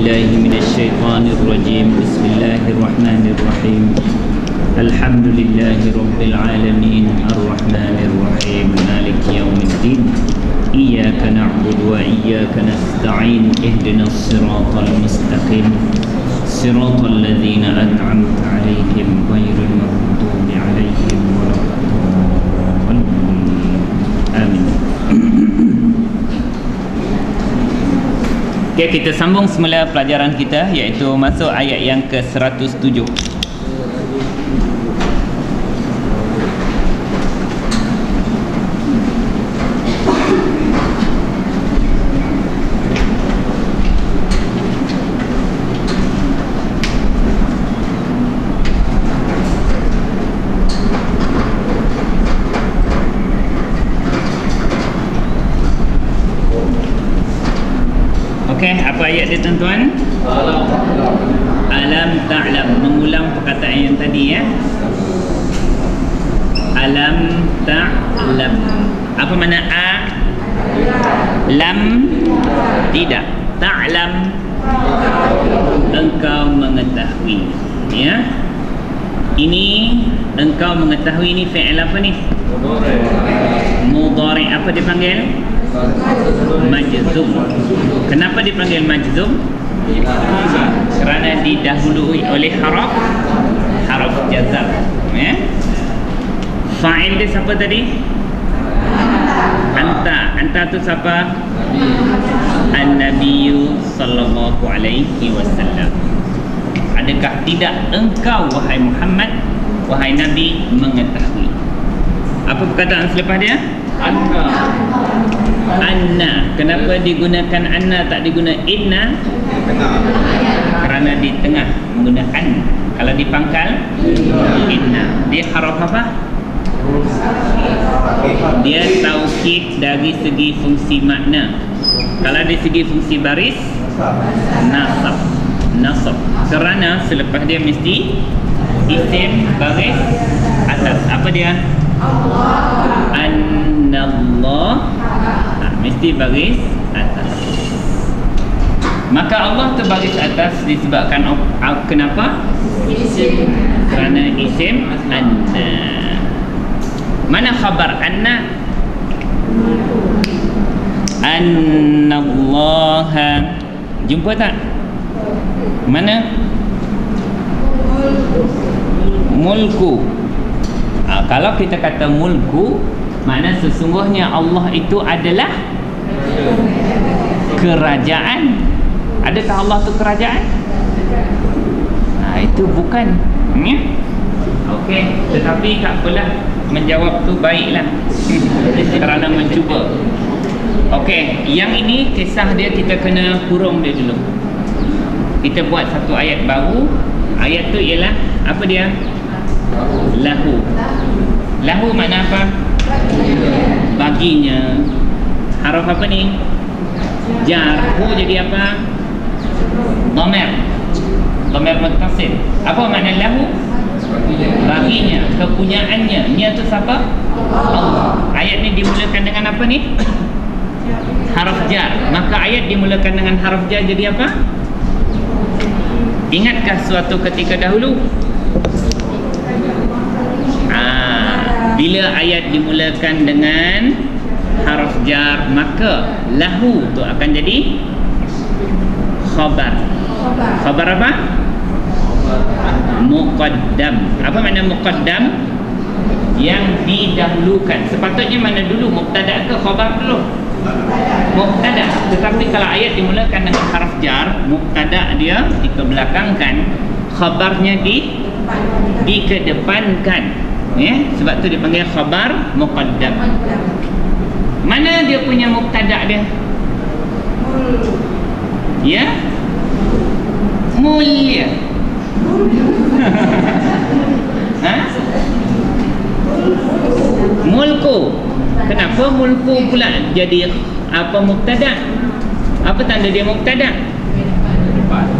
بالله من الشيطان الرجيم. بسم الله الرحمن الرحيم. الحمد لله رب العالمين الرحمن الرحيم مالك يوم الدين. إياك نعبد وإياك نستعين. اهدنا الصراط المستقيم صراط الذين أنعمت عليهم غير المغضوب عليهم ولا الضالين. آمين. Okay, kita sambung semula pelajaran kita, iaitu masuk ayat yang ke-107. Okey, apa ayat dia tuan-tuan? Alam ta'lam. Mengulang perkataan yang tadi ya. Alam ta'lam. Apa makna a? Lam tidak. Ta'lam engkau mengetahui. Ya. Ini engkau mengetahui, ini fi'il apa ni? Mudhari. Apa dipanggil? Majzum. Kenapa dipanggil majzum? Kerana didahului oleh haraf jazam. Ya. Fa'il dia siapa tadi? Anta. Anta tu siapa? An-Nabiyyu sallallahu alaihi wasallam. Adakah tidak engkau wahai Muhammad, wahai Nabi, mengetahui? Apa perkataan selepas dia? Anna. Kenapa digunakan anna, tak diguna inna? Kerana di tengah menggunakan. Kalau di pangkal inna. Dia haraf apa? Dia taukid dari segi fungsi makna. Kalau dari segi fungsi baris, nasab. Kerana selepas dia mesti isim baris atas. Apa dia? Annallah. Mesti baris atas. Maka Allah tu baris atas disebabkan kenapa? Isim. Kerana isim anna. Mana khabar anna? Annallaha. Jumpa tak? Mana? Mulku. Kalau kita kata mulku, makna sesungguhnya Allah itu adalah kerajaan. Adakah Allah tu kerajaan? Itu bukan. Okey, tetapi tak apalah, menjawab tu baiklah. Kerana mencuba. Okey, yang ini kisah dia kita kena kurung dia dulu. Kita buat satu ayat baru. Ayat tu ialah apa dia? Lahu. Lahu makna apa? Baginya. Haraf apa ni? Jar. Hu jadi apa? Dhamir. Dhamir muttasil. Apa makna lahu? Baginya, kepunyaannya. Nya tu siapa? Allah. Ayat ni dimulakan dengan apa ni? Haraf jar. Maka ayat dimulakan dengan haraf jar jadi apa? Ingatkah suatu ketika dahulu? Bila ayat dimulakan dengan haraf jar, maka lahu tu akan jadi khabar. Khabar apa? Muqaddam. Apa makna muqaddam? Yang didahulukan. Sepatutnya mana dulu? Mubtada ke khabar dulu? Mubtada. Tetapi kalau ayat dimulakan dengan haraf jar, mubtada dia dikebelakangkan, khabarnya dikedepankan. Sebab tu dipanggil khabar muqaddam. Mana dia punya mubtada dia? Ya? Mulia. Mulku. Kenapa mulku pula jadi apa mubtada? Apa tanda dia mubtada?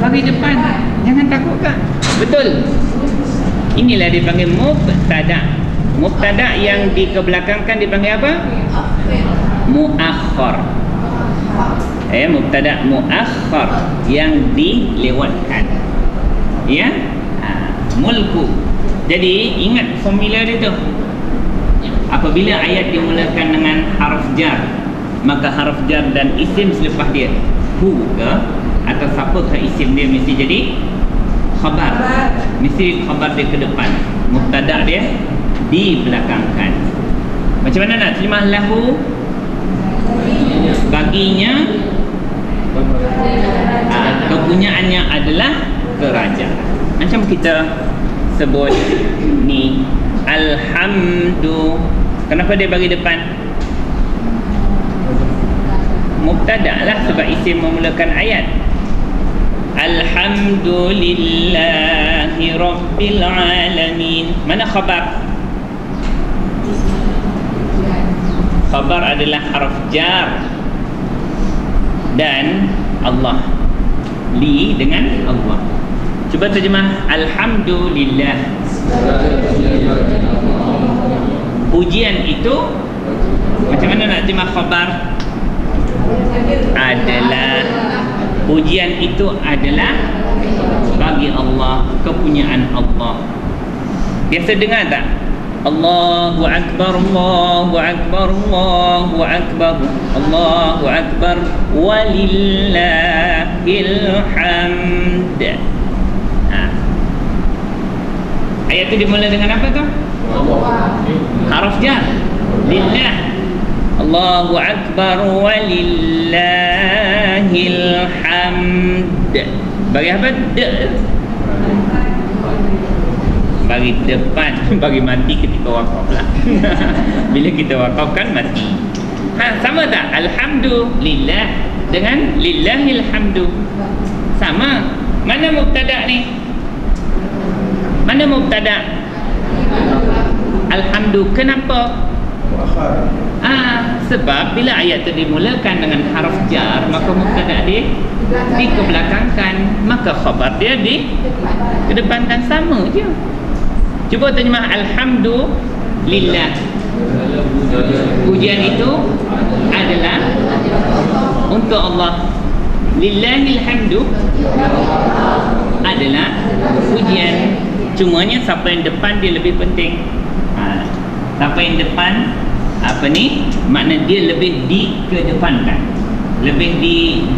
Bagi depan. Jangan takut kak. Betul. Inilah dipanggil mubtada. Mubtada yang dikebelakangkan dipanggil apa? Muakhir. Mubtada muakhar, yang dilewatkan. Ya, mulku. Jadi ingat formula dia tu. Apabila ayat dimulakan dengan harf jar, maka harf jar dan isim selepas dia, hu ke atau siapa ke isim dia mesti jadi khabar. Mesti khabar dia ke depan, mubtada dia dibelakangkan. Macam mana nak terjemah lahu? Baginya, kepunyaannya adalah kerajaan. Macam kita sebut ni alhamdu, kenapa dia bagi depan? Mubtada lah, sebab isim memulakan ayat. Alhamdulillahi Rabbil Alamin. Mana khabar? Khabar adalah harf jar dan Allah. Li dengan Allah. Cuba terjemah alhamdulillah. Pujian itu macam mana nak terjemah khabar? Adalah, pujian itu adalah bagi Allah, kepunyaan Allah. Biasa dengar tak? Allahu Akbar, Allahu Akbar, Allahu Akbar, Allahu Akbar, walillahil hamd. Ayat itu dimulai dengan apa tu? Harf jar. Lillah. Allahu Akbar, walillahil hamd. Bagi apa? Bagi depan, bagi mati ketika wakaf lah. Bila kita wakaf kan mati. Sama tak? Alhamdulillah dengan lillahil hamdu. Sama. Mana mubtada ni? Mana mubtada? Alhamdu. Kenapa? Sebab bila ayat itu dimulakan dengan harf jar, maka mubtada dia dikebelakangkan, maka khabar dia dikedepankan. Sama je. Cuba terjemah alhamdulillah. Pujian itu adalah untuk Allah. Lillahil hamdu adalah pujian. Cumanya siapa yang depan dia lebih penting. Siapa yang depan, apa ni? Makna dia lebih dikedepankan, lebih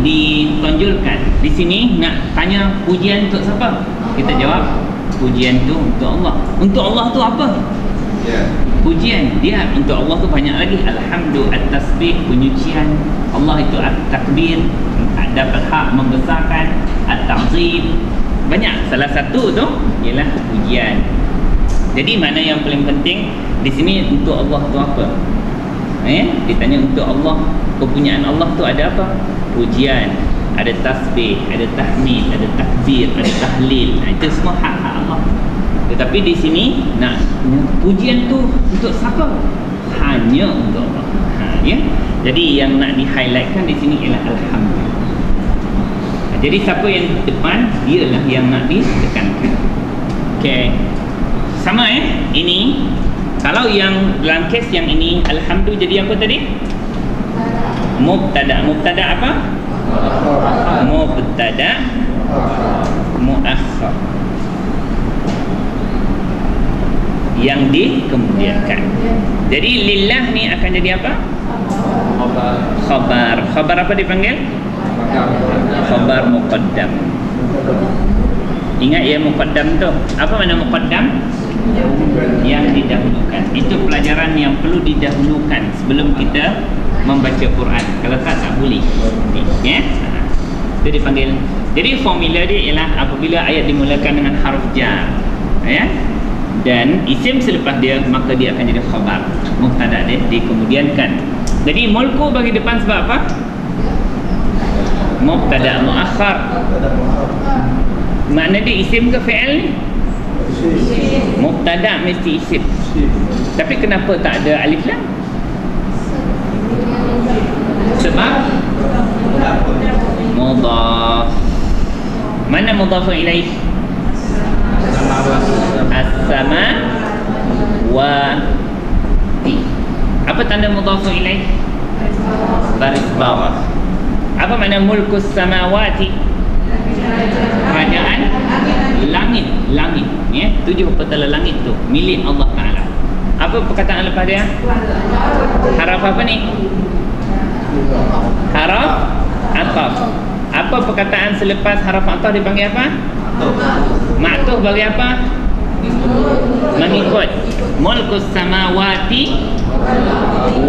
ditonjolkan. Di sini nak tanya pujian untuk siapa? Kita jawab pujian tu untuk Allah. Untuk Allah tu apa? Pujian dia untuk Allah tu banyak lagi. Alhamdulillah, at-tasbih, penyucian. Allah itu at-takbir, dapat hak membesarkan, at-ta'zim. Banyak. Salah satu tu ialah pujian. Jadi mana yang paling penting di sini untuk Allah tu apa? Ditanya untuk Allah, kepunyaan Allah tu ada apa? Pujian, ada tasbih, ada tahmid, ada takbir, ada tahlil. Itu semua hak-hak Allah. Tetapi di sini nak pujian tu untuk siapa? Hanya untuk Allah. Ya. Jadi yang nak di-highlightkan di sini ialah alhamdulillah. Jadi siapa yang depan, dialah yang nak ditekankan. Okey. Sama ini kalau yang dalam kes yang ini alhamdulillah jadi apa tadi? Mubtada. Mubtada apa? Mubtada muakhar, yang dikemudiankan. Jadi lillah ni akan jadi apa? Khabar. Khabar apa dipanggil? Khabar muqaddam. Ingat ya muqaddam tu. Apa makna muqaddam? Yang didahulukan. Itu pelajaran yang perlu didahulukan sebelum kita membaca Quran. Kalau tak boleh. Ya. Itu dipanggil. Jadi formula dia ialah apabila ayat dimulakan dengan harf jar, ya, dan isim selepas dia, maka dia akan jadi khabar. Mubtada dia dikemudiankan. Jadi mulku bagi depan sebab apa? Mubtada muakhar. Makna dia isim ke fi'il ni? Mubtada mesti isim. Tapi kenapa tak ada alif lam? Sebab mudhaf. Mana mudhaf ilaih? As-sama wa ti. Apa tanda mudhaf ilaih? Baris bawah. Apa makna mulkus samawati? Kerajaan langit, langit, ya, 7 petala langit tu milik Allah Taala. Apa perkataan lepas dia? Haraf apa ni? Haraf ataf. Apa perkataan selepas haraf ataf dipanggil apa? Ma'tuf bagi apa? Mengikut. Mulkus samawati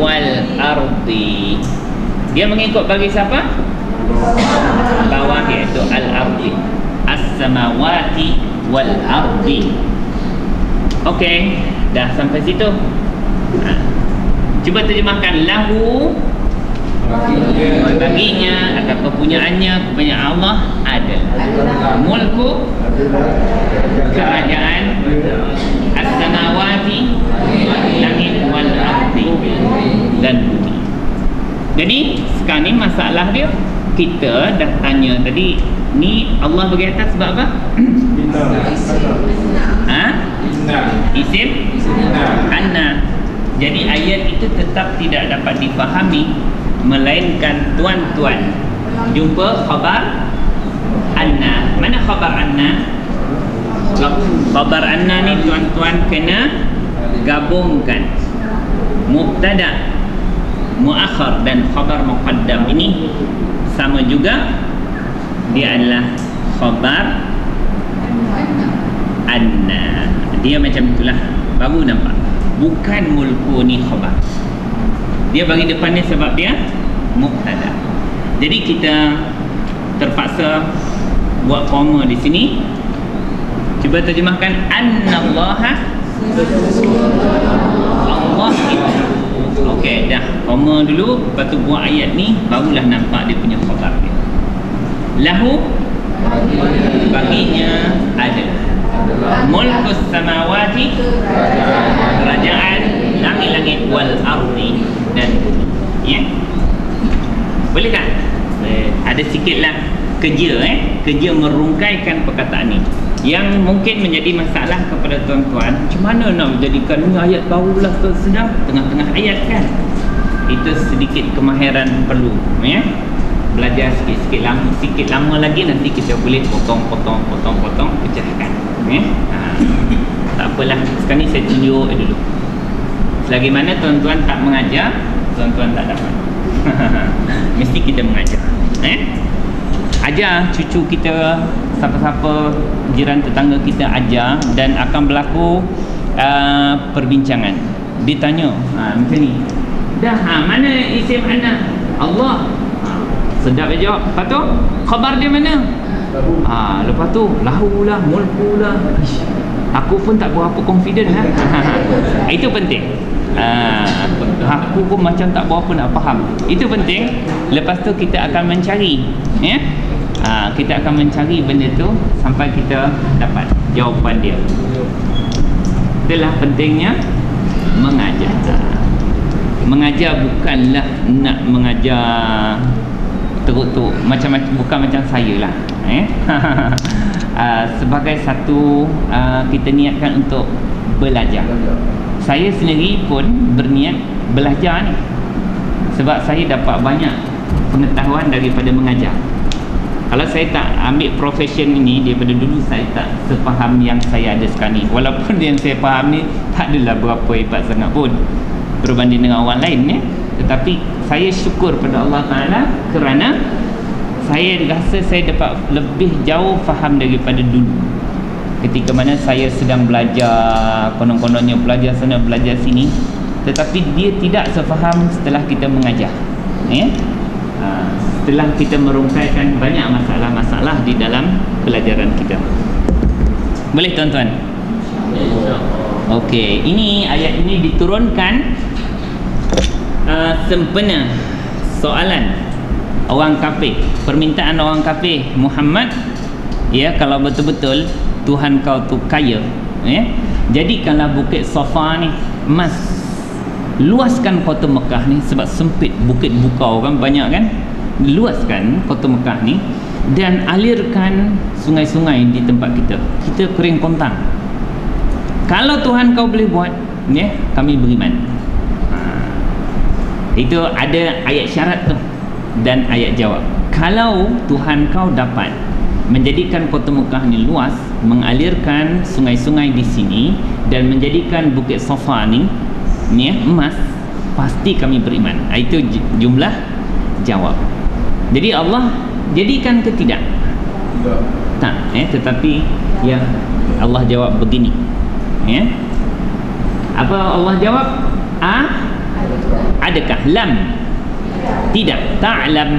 wal ardi. Dia mengikut bagi siapa? Bawah, iaitu al-ardi. As-samawati wal ardi. Okey, dah sampai situ. Cuba terjemahkan. Lahu, baginya atau kepunyaannya, kepunyaan Allah ada. Mulku, kerajaan. As-samawati, langit, wal ardi, dan bumi. Jadi sekarang ni masalah dia, kita dah tanya tadi, ni Allah bagi atas sebab apa? Isim anna. Jadi ayat itu tetap tidak dapat difahami melainkan tuan-tuan jumpa khabar anna. Mana khabar anna? Khabar anna ni tuan-tuan kena gabungkan mubtada, muakhar dan khabar muqaddam. Ini sama juga, dia adalah khabar anna. Dia macam itulah, baru nampak. Bukan mulku ni khabar. Dia bagi depan ni sebab dia mubtada. Jadi kita terpaksa buat koma di sini. Cuba terjemahkan. Annallaha, Allah itu. Okey, dah koma dulu, lepas tu buat ayat ni, barulah nampak dia punya khabar dia. Lahu, baginya ada. Mulkus samawati, kerajaan langit-langit, wal ardi, dan bumi. Ya, boleh kan? Ada sikitlah kerja, kerja merungkaikan perkataan ni, yang mungkin menjadi masalah kepada tuan-tuan. Macam mana nak menjadikan ni ayat barulah, sedang tengah-tengah ayat kan? Itu sedikit kemahiran perlu, ya. Belajar sikit lama lagi, nanti kita boleh potong, pecahkan, ya. Tak apalah, sekarang ni saya tunjuk dulu. Selagi mana tuan-tuan tak mengajar, tuan-tuan tak dapat. Mesti kita mengajar, ajar cucu kita, siapa-siapa jiran tetangga kita, ajar. Dan akan berlaku perbincangan. Ditanya macam ni, dah mana isim anna? Allah. Sedap dia jawab. Lepas tu khabar dia mana? Lepas tu lahu lah, mulku lah. Aku pun tak berapa confident lah. Itu penting. Aku pun macam tak berapa nak faham. Itu penting. Lepas tu kita akan mencari, ya. Kita akan mencari benda tu sampai kita dapat jawapan dia. Itulah pentingnya mengajar. Mengajar bukanlah nak mengajar teruk-teruk, macam-macam, bukan macam saya lah, sebagai satu kita niatkan untuk belajar. Saya sendiri pun berniat belajar ni sebab saya dapat banyak pengetahuan daripada mengajar. Kalau saya tak ambil profession ini, daripada dulu saya tak sepaham yang saya ada sekarang ni. Walaupun yang saya faham ni tak adalah berapa hebat sangat pun berbanding dengan orang lain, ya. Tetapi saya syukur pada Allah Ta'ala kerana saya rasa saya dapat lebih jauh faham daripada dulu. Ketika mana saya sedang belajar, konon-kononnya belajar sana belajar sini, tetapi dia tidak sefaham setelah kita mengajar, ya. Setelah kita merungkaikan banyak masalah-masalah di dalam pelajaran kita. Boleh tuan-tuan? Okey, ini ayat ini diturunkan sempena soalan orang kafir, permintaan orang kafir, Muhammad, ya, kalau betul-betul Tuhan kau tu kaya, ya, jadikanlah bukit Safa ni emas, luaskan kota Mekah ni, sebab sempit bukit bukau kan, banyak kan, luaskan kota Mekah ni dan alirkan sungai-sungai di tempat kita kering kontang. Kalau Tuhan kau boleh buat, ya, kami beriman. Itu ada ayat syarat tu dan ayat jawab. Kalau Tuhan kau dapat menjadikan kota Mekah ni luas, mengalirkan sungai-sungai di sini dan menjadikan Bukit Safa ni emas, pasti kami beriman. Itu jumlah jawab. Jadi Allah jadikan ke tidak? Tak. Tetapi yang Allah jawab begini. Apa Allah jawab? Adakah? Lam. Tidak. Ta'lam.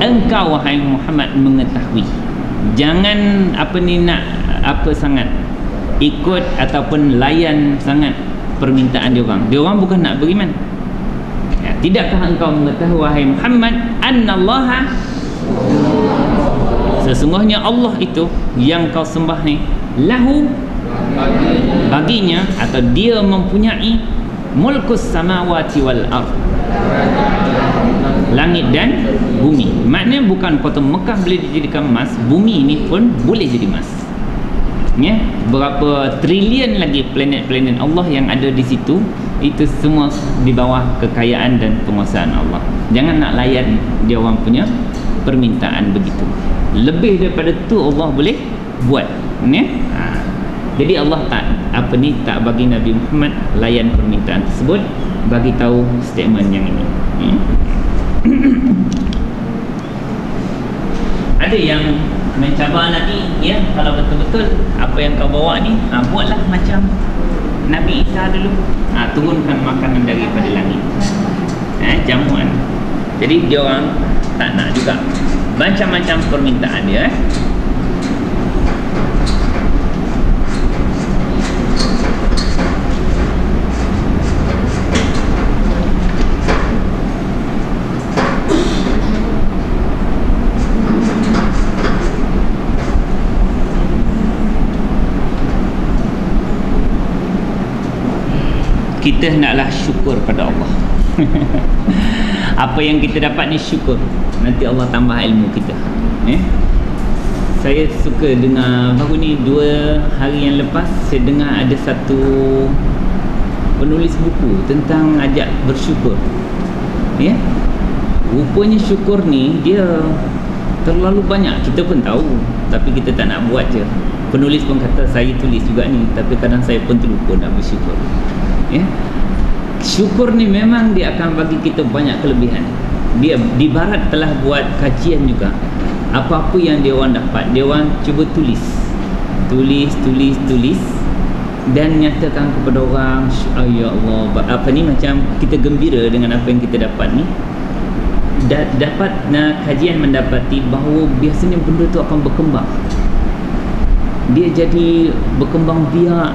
Engkau wahai Muhammad mengetahui. Jangan sangat ikut ataupun layan sangat permintaan dia orang. Dia orang bukan nak beriman. Tidakkah engkau mengetahui wahai Muhammad annallaha, sesungguhnya Allah itu yang kau sembah ni, lahu, baginya atau dia mempunyai mulkus samawati wal ard, langit dan bumi. Maknanya bukan kota Mekah boleh dijadikan emas, bumi ini pun boleh jadi emas. Berapa trilion lagi planet-planet Allah yang ada di situ, itu semua di bawah kekayaan dan penguasaan Allah. Jangan nak layan dia orang punya permintaan begitu. Lebih daripada tu Allah boleh buat. Jadi Allah tak bagi Nabi Muhammad layan permintaan tersebut, bagi tahu statement yang ini. Ada yang mencabar Nabi, kalau betul-betul apa yang kau bawa ni, buatlah macam Nabi Isa dulu, turunkan makanan daripada langit, jamuan. Jadi dia orang tak nak juga. Macam-macam permintaan dia. Kita hendaklah syukur pada Allah. Apa yang kita dapat ni syukur. Nanti Allah tambah ilmu kita. Saya suka dengar baru ni 2 hari yang lepas, saya dengar ada satu penulis buku tentang ajak bersyukur. Rupanya syukur ni dia terlalu banyak. Kita pun tahu, tapi kita tak nak buat je. Penulis pun kata saya tulis juga ni, tapi kadang saya pun terlupa nak bersyukur. Syukur ni memang dia akan bagi kita banyak kelebihan. Dia di barat telah buat kajian juga. Apa-apa yang dia orang dapat, dia orang cuba tulis dan nyatakan kepada orang, ya Allah, macam kita gembira dengan apa yang kita dapat ni. Dapat kajian mendapati bahawa biasanya benda tu akan berkembang. Dia jadi berkembang biak,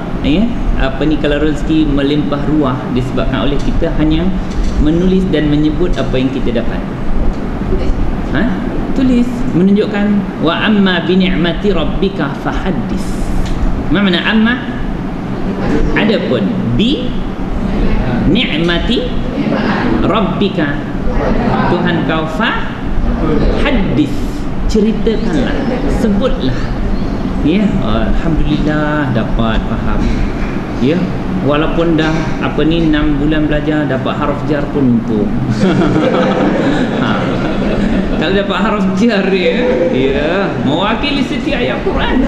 kalau rezeki melimpah ruah disebabkan oleh kita hanya menulis dan menyebut apa yang kita dapat. Tulis menunjukkan wa amma bi ni'mati rabbika fahaddis. Apa makna amma? Adapun bi ni'mati rabbika, Tuhan kau, fahaddis, ceritakanlah, sebutlah. Alhamdulillah dapat faham. Walaupun dah 6 bulan belajar, dapat harf jar pun untung. Kalau dapat harf jar mewakili setiap ayat Quran.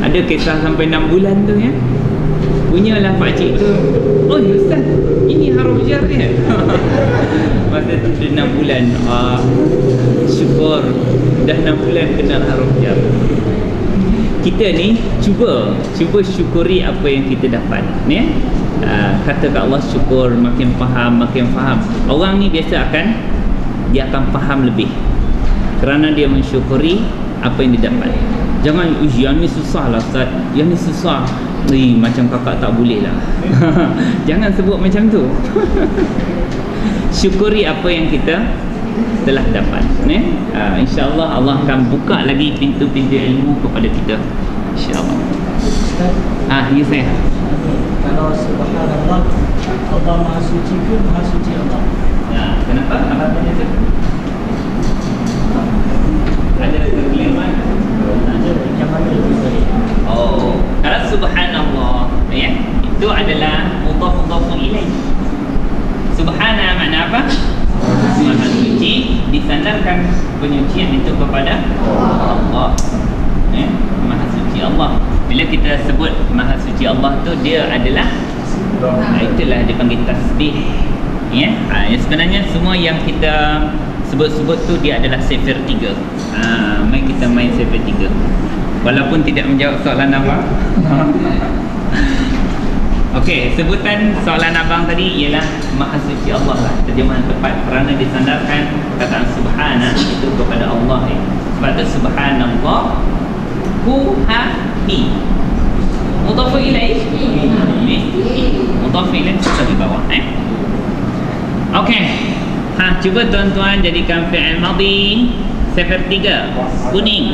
Ada kisah sampai 6 bulan tu punyalah pakcik tu, oh Ustaz, ini harf jar dia. Masa tu 6 bulan. Syukur dah 6 bulan kenal harf jar. Kita ni cuba syukuri apa yang kita dapat. Kata kat Allah syukur, makin faham. Orang ni biasa dia akan faham lebih kerana dia mensyukuri apa yang dia dapat. Jangan, yang ni susah lah Ustaz, yang ni susah, macam kakak tak boleh lah. Jangan sebut macam tu. Syukuri apa yang kita telah dapat. InsyaAllah Allah akan buka lagi pintu-pintu ilmu kepada kita, InsyaAllah. Ya saya. Kalau subhanallah, Allah Maha Suci ke Maha Suci Allah? Kenapa? Apa tanya tu? Ada kekeliruan? Ada yang mana itu tadi? Kalau subhanallah, itu adalah mudhaf ilaih. kesucian itu kepada Allah. Maha suci Allah. Bila kita sebut Maha suci Allah tu, dia adalah itulah dipanggil tasbih. Yang sebenarnya semua yang kita sebut-sebut tu dia adalah sifir 3. Mari kita main sifir 3. Walaupun tidak menjawab soalan abang. Okey, sebutan soalan abang tadi ialah Maha suci Allah lah, terjemahan tepat, kerana disandarkan perkataan subhana itu kepada Allah. Sebab tu subhanallah, hu ha hi, mudhaf ilaih, mudhaf ilaih di bawah. Okey, cuba tuan-tuan jadikan fi'il madhi sifir 3. Kuning,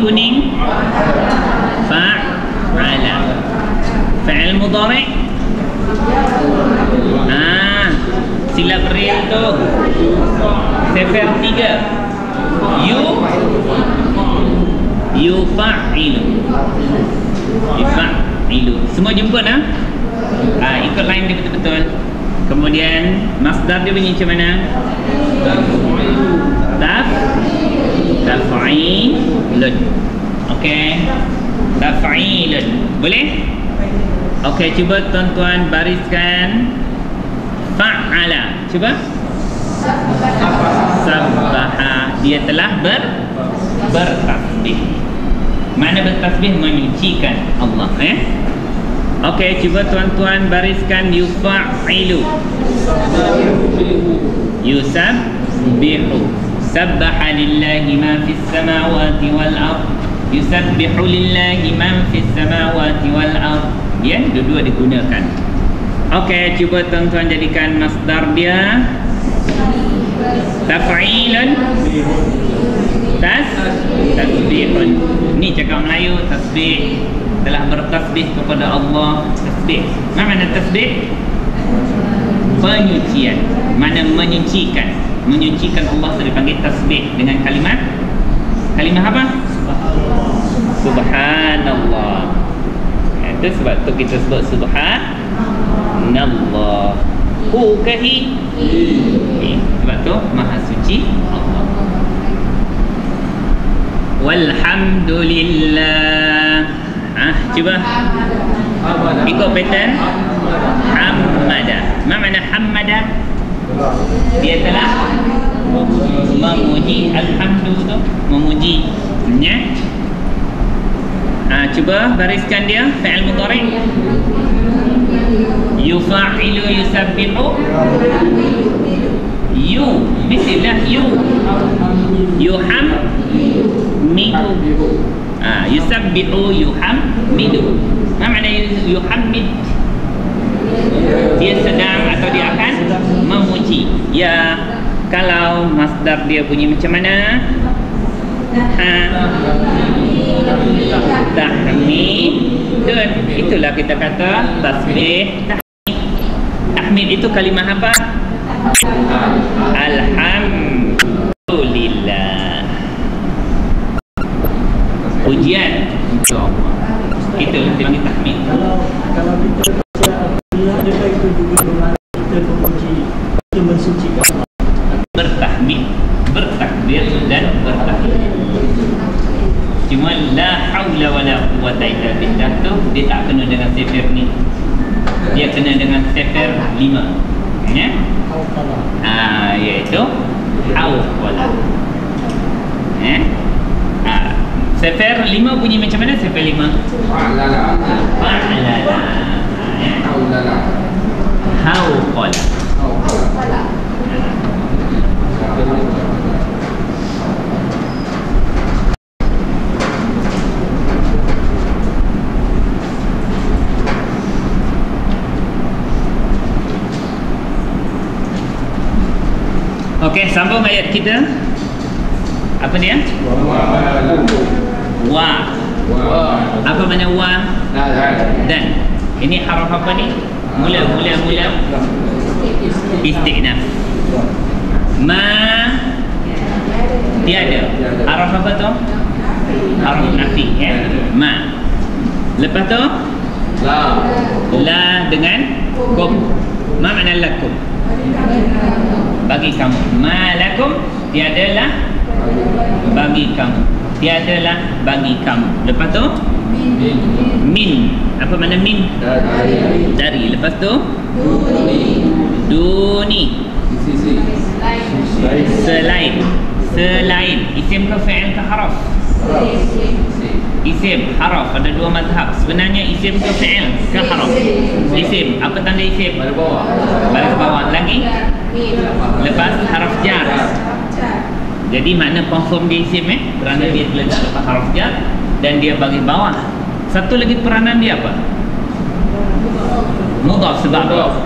kuning, fa'ala. Fi'il mudhari', silap real tu sifir 3. Yufa'ilu. Semua jumpa nah? Ikut line dia betul-betul. Kemudian masdar dia bunyi macam mana? Taf'ilun. Okey, taf'ilun. Boleh? Okey, cuba tuan-tuan bariskan fa'ala. Cuba. Sabbaha. Dia telah bertasbih. Mana bertasbih? Menyucikan Allah. Okey, cuba tuan-tuan bariskan yufa'ilu. Yusabbihu. Sabbaha lillahi ma fis samawati wal ard. Yusabbihu lillahi ma fis samawati wal ard. Ya, dua-dua digunakan. Okey, cuba tuan-tuan jadikan masdar dia taf'ilun, tasbihun. Ni cakap Melayu, tasbih, telah bertasbih kepada Allah. Tasbih, mana tasbih? Penyucian. Mana menyucikan? Menyucikan Allah itu dipanggil tasbih dengan kalimat apa? Subhanallah. Itu sebab tu kita sebut subhanallah. Hu kahi. Sebab tu Maha suci Allah. Walhamdulillah. Cuba ikut pattern hamada. Apa makna hamada? Dia telah memuji. Alhamdulillah tu memuji. Ya. Cuba bariskan dia fi'il mudhari'. Yufa'ilu, yusabbihu. Mestilah yuhammidu. Yusabbihu, yuhammidu. Apa makna yuhammid? Dia sedang atau dia akan memuji. Ya, kalau masdar dia bunyi macam mana? Tahmidun. Itulah kita kata tasbih. Tahmid itu kalimah apa? Alhamdulillah. Pujian untuk Allah. Itulah dipanggil tahmid. Kalau kita adakah itu juga bermakna kita memuji, kita mensucikan Allah? Bertahmid, bertakbir dan bertahmid. Cuma la haula wala quwwata illa billah tu dia tak kena dengan sifir ni. Dia kena dengan sifir 5. Ya? Iaitu hawqala. Sifir 5 bunyi macam mana sifir 5? Fa'lala. Hawqala. Okey, sambung ayat kita. Apa dia? Wa. Apa makna wa? Dan. Ini haraf apa ni? Mula. Istiqnaf. Ma tiada. Haraf apa tu? Haraf nafi, ya. Ma. Lepas tu la dengan kum. Ma makna lakum? bagi kamu. Malakum, tiadalah bagi kamu. Tiadalah bagi kamu. Lepas tu min. Apa makna min? Dari. Lepas tu duni. Selain. Selain. Isim ke fi'il ke haraf? Isim, haraf. Ada dua mazhab. Sebenarnya isim ke fi'il ke haraf? Isim. Apa tanda isim? Baris bawah. Baris bawah. Lagi? Lepas haraf jar. Jadi makna confirm dia isim kerana dia terletak lepas haraf jar dan dia bagi bawah. Satu lagi peranan dia apa? Mudhaf. Sebab apa?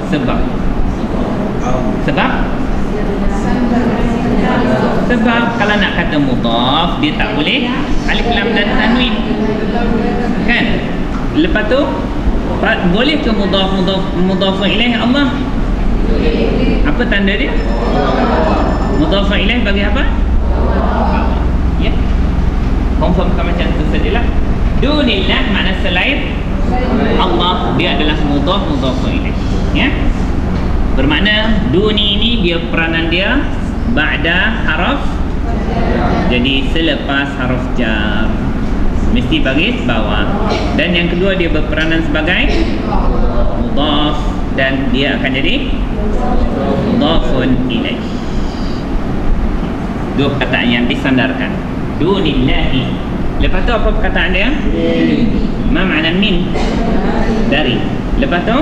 Sebab kalau nak kata mudhaf, dia tak boleh alif lam dan tanwin, kan? Lepas tu boleh ke mudhaf ilaih Allah? Apa tanda dia? Mudhaf ilaih bagi apa? Ya, confirmkan macam tu sajalah. Dunillah makna selain Allah, dia adalah mudhaf ilaih. Ya, bermakna duni ini dia peranan dia ba'da haraf, jadi selepas haraf jar mesti bagi bawah. Dan yang kedua dia berperanan sebagai mudhaf dan dia akan jadi mudhafun ilaih. Dua perkataan yang disandarkan. Dunillahi. Lepas tu apa perkataan dia? Ma makna min? Dari. Lepas tu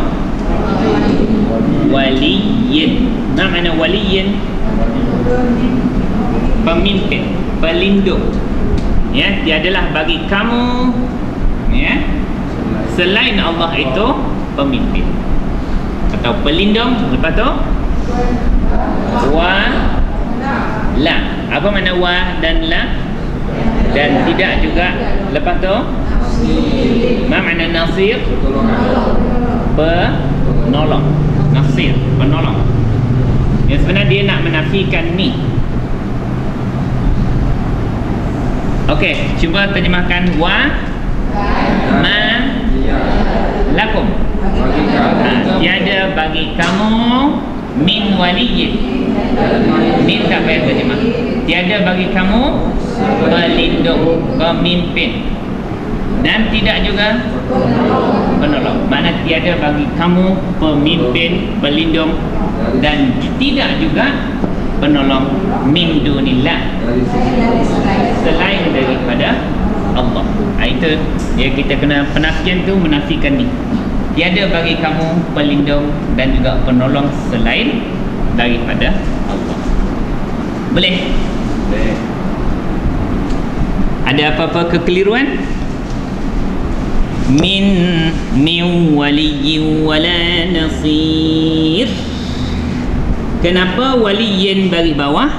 waliyin. Ma makna waliyin? Pemimpin, pelindung. Ya, dia adalah bagi kamu, ya, selain Allah itu pemimpin atau pelindung. Lepas tu wa la. Apa makna wa dan la? Dan tidak juga. Lepas tu ma makna nasir? Penolong. Nasir, penolong. Yang sebenarnya dia nak menafikan ni. Okey, cuba terjemahkan wa ma lakum. Tiada bagi kamu min waliyin. Min tak payah terjemah. Tiada bagi kamu pelindung, pemimpin, dan tidak juga penolong. Makna tiada bagi kamu pemimpin, pelindung, dan tidak juga penolong min dunillah, selain daripada Allah. Itu ya, kita kena penafian tu menafikan ni. Tiada bagi kamu pelindung dan juga penolong selain daripada Allah. Boleh? Boleh. Ada apa-apa kekeliruan? Min waliyyin wala nasir. Kenapa waliyin bagi bawah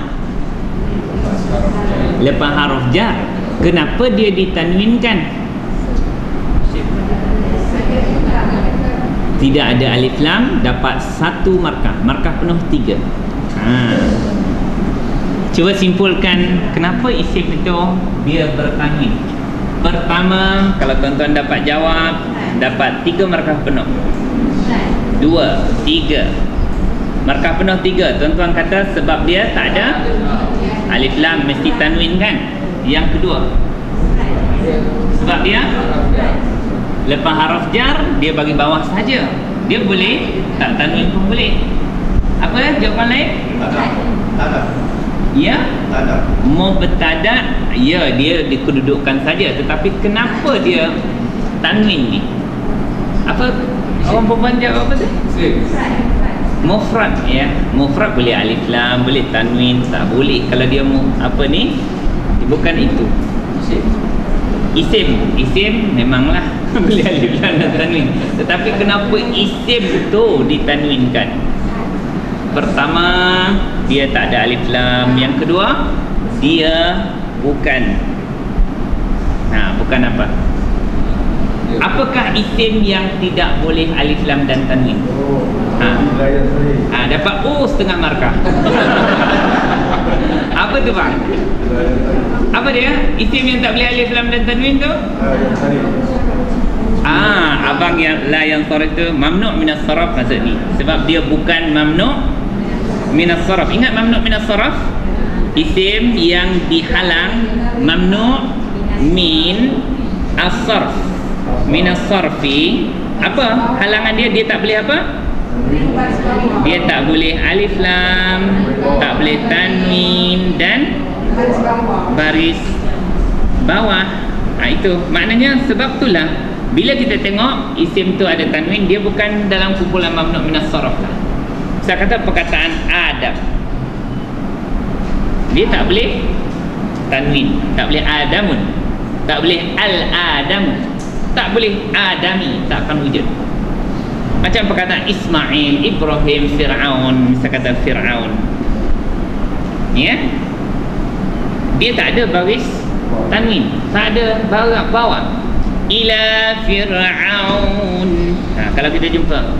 lepas haruf jar? Kenapa dia ditanwinkan? Tidak ada alif lam, dapat satu markah. Markah penuh 3. Cuba simpulkan kenapa isim itu dia bertanwin. Pertama, kalau tuan-tuan dapat jawab, dapat 3 markah penuh. 2, 3. Markah penuh 3. Tuan-tuan kata sebab dia tak ada alif lam, mesti tanwin, kan? Yang kedua, sebab dia lepas haraf jar, dia bagi bawah saja. Dia boleh tak tanwin pun boleh. Apa jawapan lain? Ya, mubtada. Ya, dia dikedudukan saja. Tetapi kenapa dia tanwin ni? Apa orang perempuan jawab apa tu? Mufrad, ya. Mufrad boleh alif lam, boleh tanwin, tak boleh kalau dia apa ni? Bukan itu. Isim memanglah boleh alif lam dan tanwin. Tetapi kenapa isim itu ditanwinkan? Pertama, dia tak ada alif lam. Yang kedua, dia bukan bukan apa? Apakah isim yang tidak boleh alif lam dan tanwin? Dapat setengah markah. Apa tu bang? Apa dia? Isim yang tak boleh alif lam dan tanwin tu? Abang yang la yang sarf itu mamnu' minas sarf maksud ni. Sebab dia bukan mamnu' minas saraf. Ingat mamnu' minas saraf? Isim yang dihalang, mamnu' min as-sarf. Minas sarfi, apa halangan dia? Dia tak boleh apa? Dia tak boleh alif lam, tak boleh tanwin dan baris bawah. Itu maknanya, sebab itulah bila kita tengok isim tu ada tanwin, dia bukan dalam kumpulan mamnu' minas sarf lah. Saya kata perkataan Adam, dia tak boleh tanwin, tak boleh Adamun, tak boleh al-Adamu, tak boleh Adami, tak akan wujud. Macam perkataan Ismail, Ibrahim, Fir'aun. Misal kata Fir'aun, ya, dia tak ada baris tanwin, tak ada baris bawah. Ila Fir'aun. Kalau kita jumpa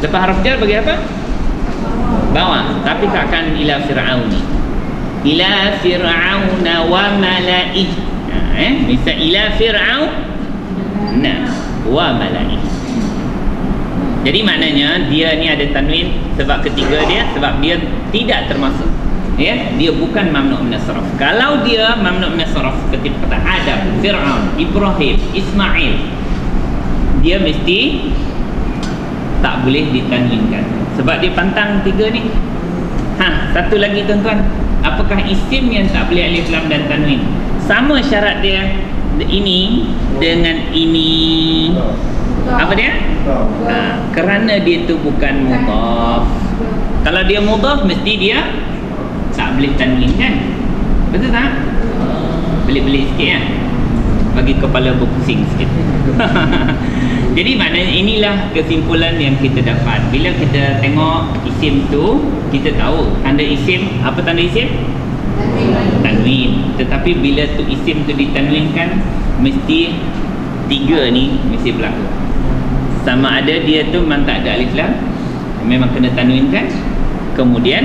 lepas harf jar bagi apa? Bawah. Tapi takkan ila Fir'auni. Ila Fir'auna wa mala'ih. Bisa ila Fir'aun wa mala'ih. Jadi maknanya dia ni ada tanwin. Sebab ketiga dia, sebab dia tidak termasuk, ya, dia bukan mamnu' minas sarf. Kalau dia mamnu' minas sarf, ketika kata Adam, Fir'aun, Ibrahim, Ismail, dia mesti tak boleh ditanwinkan, sebab dia pantang tiga ni. Satu lagi tuan-tuan, apakah isim yang tak boleh alif lam dan tanwin? Sama syarat dia ini dengan ini. Apa dia? Kerana dia tu bukan mudhaf. Kalau dia mudhaf, mesti dia tak boleh tanwin kan? Betul tak? Belik-belik sikit kan? Bagi kepala berpusing sikit. Jadi maknanya inilah kesimpulan yang kita dapat. Bila kita tengok isim tu, kita tahu tanda isim. Apa tanda isim? Tanwin. Tetapi bila tu isim tu ditanwinkan, mesti tiga ni mesti berlaku. Sama ada dia tu memang tak ada alif lam, memang kena tanwinkan. Kemudian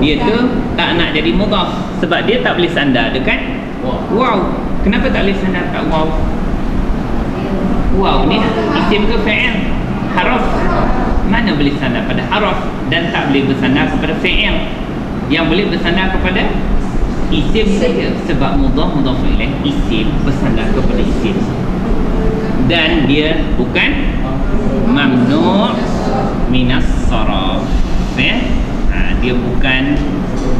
dia tu tak nak jadi mudhaf, sebab dia tak boleh sandar dekat waw. Kenapa tak boleh sandar kat waw? Waw ni isim ke fi'il? Haraf. Mana boleh sandar pada haraf, dan tak boleh bersandar kepada fi'il. Yang boleh bersandar kepada isim saja, sebab mudhaf ilaih isim bersandar kepada isim, dan dia bukan mamnu' minas sarf, ya. Dia bukan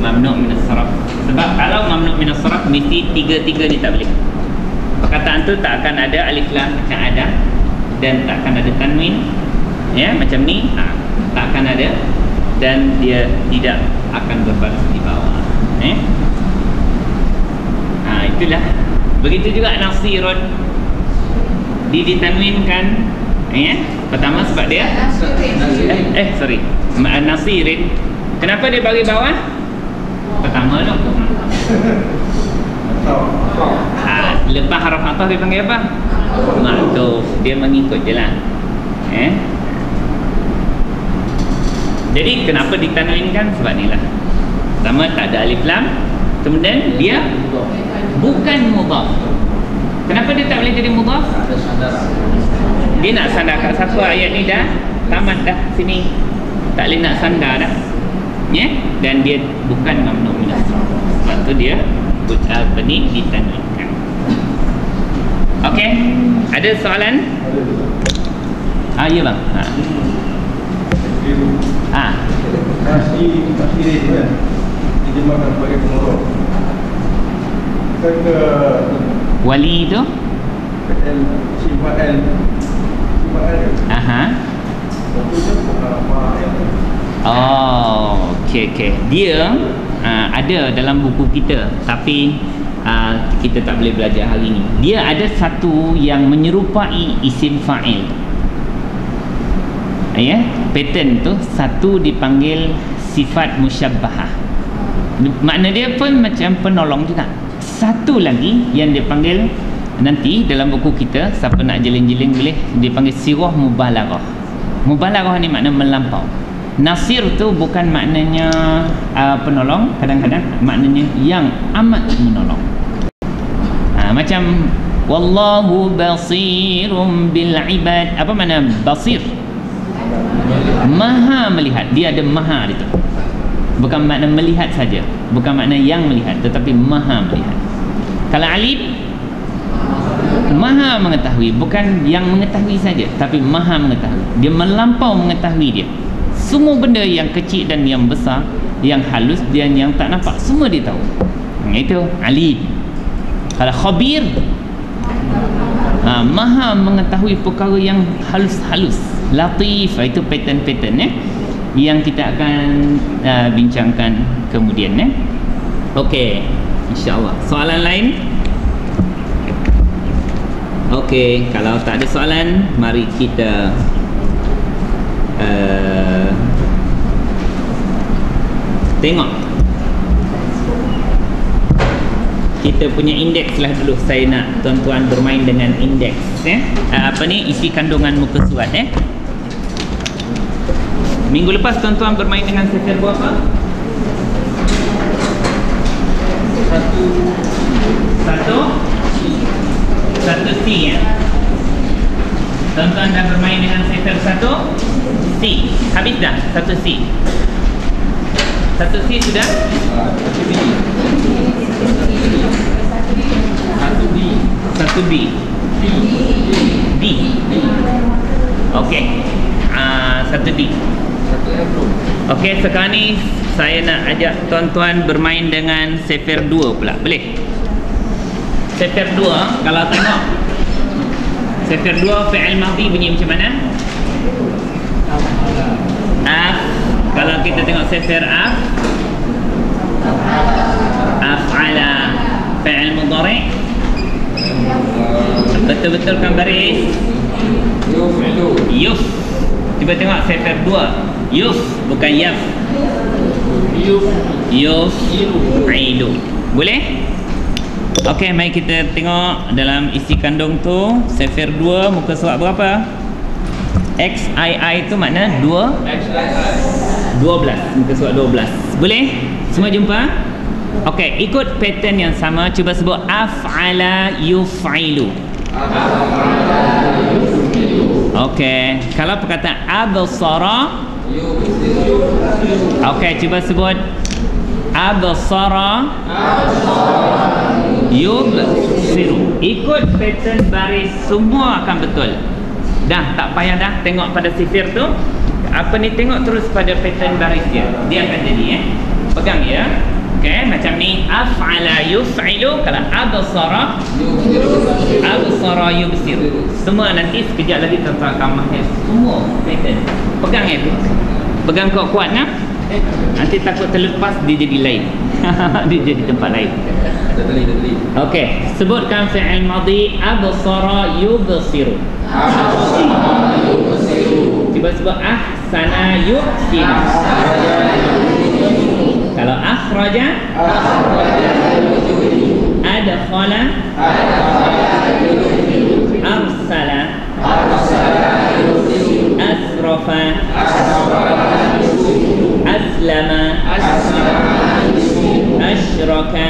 mamnu' minas sarf. Sebab kalau mamnu' minas sarf, mesti tiga-tiga ni tak boleh. Perkataan tu tak akan ada alif lam macam ada, dan tak akan ada tanwin, ya, macam ni, tak akan ada, dan dia tidak akan berbaris di bawah, itulah. Begitu juga nasirun, ditanwinkan, ya. Pertama sebab dia sorry, nasirin. Kenapa dia bagi bawah? Pertama tu lepas haraf atas dia panggil apa? Ma'tuf. Dia mengikut je lah, Jadi kenapa ditanwinkan? Sebab ni lah. Pertama tak ada alif lam, kemudian dia bukan mudhaf. Kenapa dia tak boleh jadi mudhaf? Dia nak sandar kat siapa? Ayat ni dah tamat dah sini, tak boleh nak sandar dah, ya? Dan dia bukan mamnu' minas sarf. Sebab tu dia apa ni ditanwinkan. Okey, ada soalan? Ya bang. Nasirin kan diterjemahkan sebagai pemurah. Ke Wali tu sifat L. Okey. Dia ada dalam buku kita, tapi kita tak boleh belajar hari ni. Dia ada satu yang menyerupai isim fa'il, ya. Pattern tu satu dipanggil sifat musyabbahah. Makna dia pun macam penolong juga. Satu lagi yang dipanggil, nanti dalam buku kita, siapa nak jeling-jeling boleh, dipanggil sirah mubalaghah. Mubalaghah ni makna melampau. Nasir tu bukan maknanya penolong, kadang-kadang maknanya yang amat menolong. Macam wallahu basirum bil ibad. Apa makna basir? Maha melihat. Dia ada maha itu. Bukan makna melihat saja, bukan makna yang melihat, tetapi maha melihat. Kalau alim, maha mengetahui, bukan yang mengetahui saja, tapi maha mengetahui. Dia melampau mengetahui dia. Semua benda yang kecil dan yang besar, yang halus dan yang tak nampak, semua dia tahu. Itu alim. Kalau khabir, maha mengetahui perkara yang halus-halus, latif. Itu pattern-pattern yang kita akan bincangkan kemudian. Okey, insya-Allah. Soalan lain? Okey, kalau tak ada soalan, mari kita tengok kita punya indeks lah dulu. Saya nak tuan-tuan bermain dengan indeks isi kandungan muka surat. Minggu lepas tuan-tuan bermain dengan sefer berapa? Satu C Tuan-tuan dah bermain dengan sefer 1 C. Habis dah 1 C. 1 C sudah? 1 B. D. Okey. 1 D. Okey, sekarang ni saya nak ajak tuan-tuan bermain dengan sefer 2 pula. Boleh? Sefer 2, kalau tengok sefer 2 fi'il madhi bunyi macam mana? Af. Kalau kita tengok sefer af, af'ala fi'il mudhari'. Betul-betulkan baris. Yuf. Cuba tengok sefer 2. Yuf, bukan yaf. Yuf aidu. Boleh? Okey, mari kita tengok dalam isi kandung tu. Sefer 2 muka surat berapa? XII tu makna 2 12. Muka surat 12. Boleh? Semua jumpa? Okey, ikut pattern yang sama. Cuba sebut af'ala yuf'ilu. Okey, kalau perkataan absara, okey, cuba sebut absara yubsiru. Ikut pattern baris, semua akan betul. Dah, tak payah dah tengok pada sifir tu. Apa ni, tengok terus pada pattern baris dia. Dia akan jadi pegang ya. Okey, macam ni af'ala yuf'ilu. Kalau absara yubsiru. Semua nanti sekejap lagi tuan-tuan akan mahir semua pattern. Pegang tu. Pegang kuat-kuat nah. Nanti takut terlepas, dia jadi lain. Dia jadi tempat lain. Okey, sebutkan fi'il madhi absara yubsiru. Cuba sebut ahsana yuhsinu. Kalau akhraja, adkhala, arsala, asrafa, aslama, asyraka,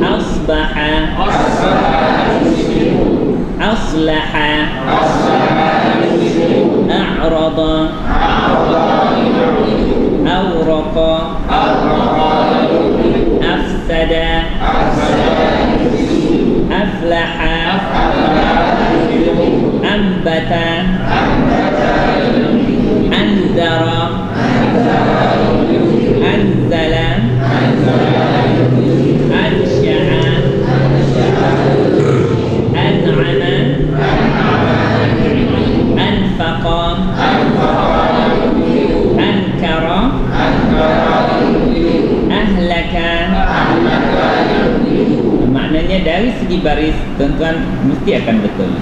asbaha, aslaha, a'rada, awraqa, afsada, aflaha, ambata, anzara, anzala, ansha'a, an'ama, anfaqa, ankara, ahlaka. Maknanya dari segi baris tuan-tuan mesti akan betul,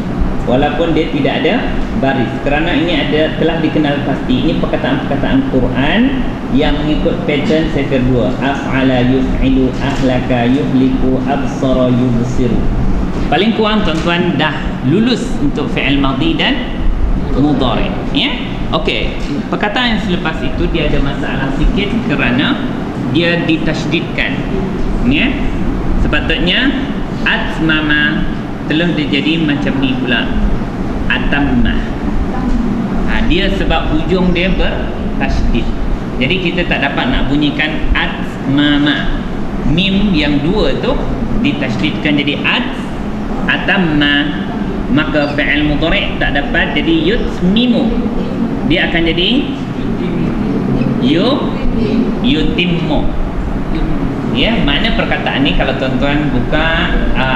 walaupun dia tidak ada baris, kerana ini telah dikenal pasti. Ini perkataan-perkataan Quran yang mengikut pattern sefer 2. Af'ala yuf'ilu, ahlaka yuhliku, absara yubsiru. Paling kurang tuan-tuan dah lulus untuk fi'il madhi dan mudhari. Okey, perkataan yang selepas itu dia ada masalah sikit kerana dia ditasydidkan. Sepatutnya atmama, telah dia jadi macam ni pula, atammah. Dia sebab hujung dia bertasydid. Jadi kita tak dapat nak bunyikan atmama. Mim yang dua tu ditasydidkan jadi atamma. Maka fi'il mudhari' tak dapat jadi yutmimu. Dia akan jadi yutimmu. Ya, mana perkataan ni kalau tuan-tuan buka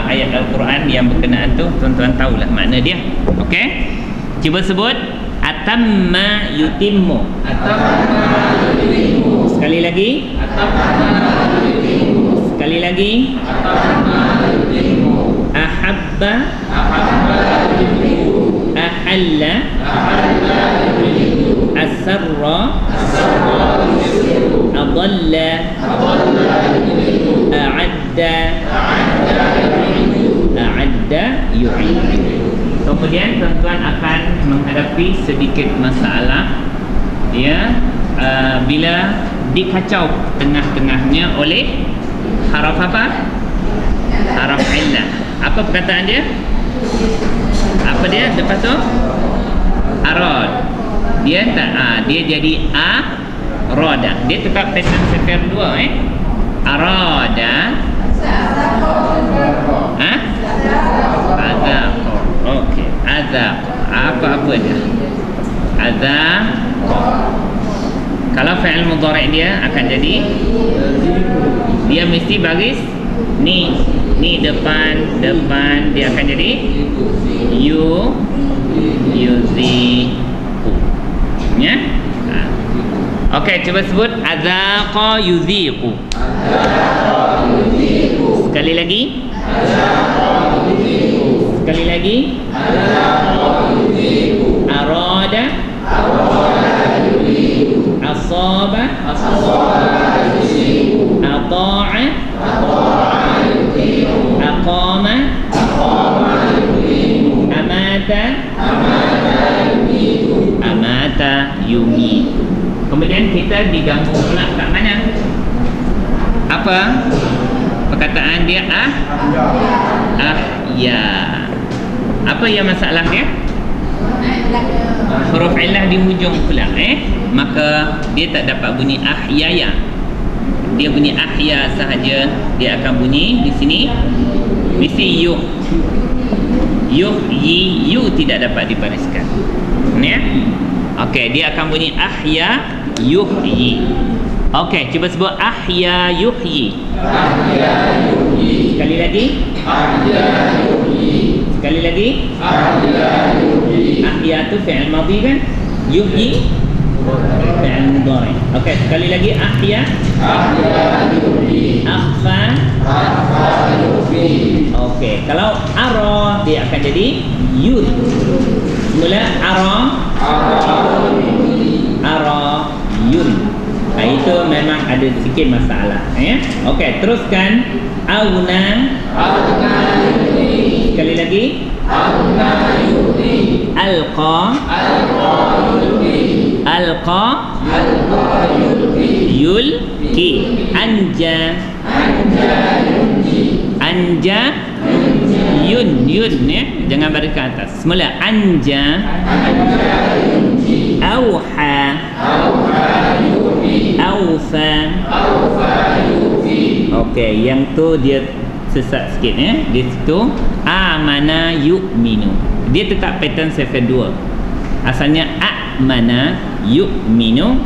ayat Al-Quran yang berkenaan tu, tuan-tuan tahulah makna dia. Okey? Cuba sebut atamma yutimmu. Sekali lagi. Sekali lagi. Ahabba. Ahalla. Asarra. Adalla. A'adda. A'adda yu'id. Kemudian tuan-tuan akan menghadapi sedikit masalah ya, bila dikacau tengah-tengahnya oleh haraf apa? Haraf illah. Apa perkataan dia? Apa dia lepas tu? Arad. Dia tak dia jadi arada. Dia tetap pattern sefer 2 arada. Azab. Okey, azab. Apa dia? Azab. Kalau fi'il mudhari' dia akan jadi, dia mesti baris ni depan dia akan jadi yuziqu. Ya? Okey, cuba sebut azaqa yuziqu. Sekali lagi. Sekali lagi. Arada. Asaba. Ata'a. Aqama. Amata. Amata yumi. Kemudian kita diganggu pula kat mana? Apa perkataan dia? Ya. Apa yang masalah dia? Huruf illah di hujung pula maka dia tak dapat bunyi ahyaya. Dia bunyi ahya sahaja. Dia akan bunyi di sini mesti yu tidak dapat dibariskan. Ya. Okey, dia akan bunyi ahya yuhyi. Okey, cuba sebut ahya yuhyi. Sekali lagi. Sekali lagi. Ahya tu fi'il madhi kan? Yuhyi fi'il mudhari. Okey, sekali lagi ahya. Akhfa. Okey, kalau ara dia akan jadi yud. Mula ara yun. Itu memang ada sikit masalah ya. Okey, teruskan. Auna. Sekali lagi. Alqa. Yulki. Anja. Yun ya. Jangan baris ke atas. Semula anja. Auha. Aufa. Okey, yang tu dia sesat sikit ya. Di situ amana yu'minu. Dia tetap pattern sefer 2. Asalnya amana yu'minu.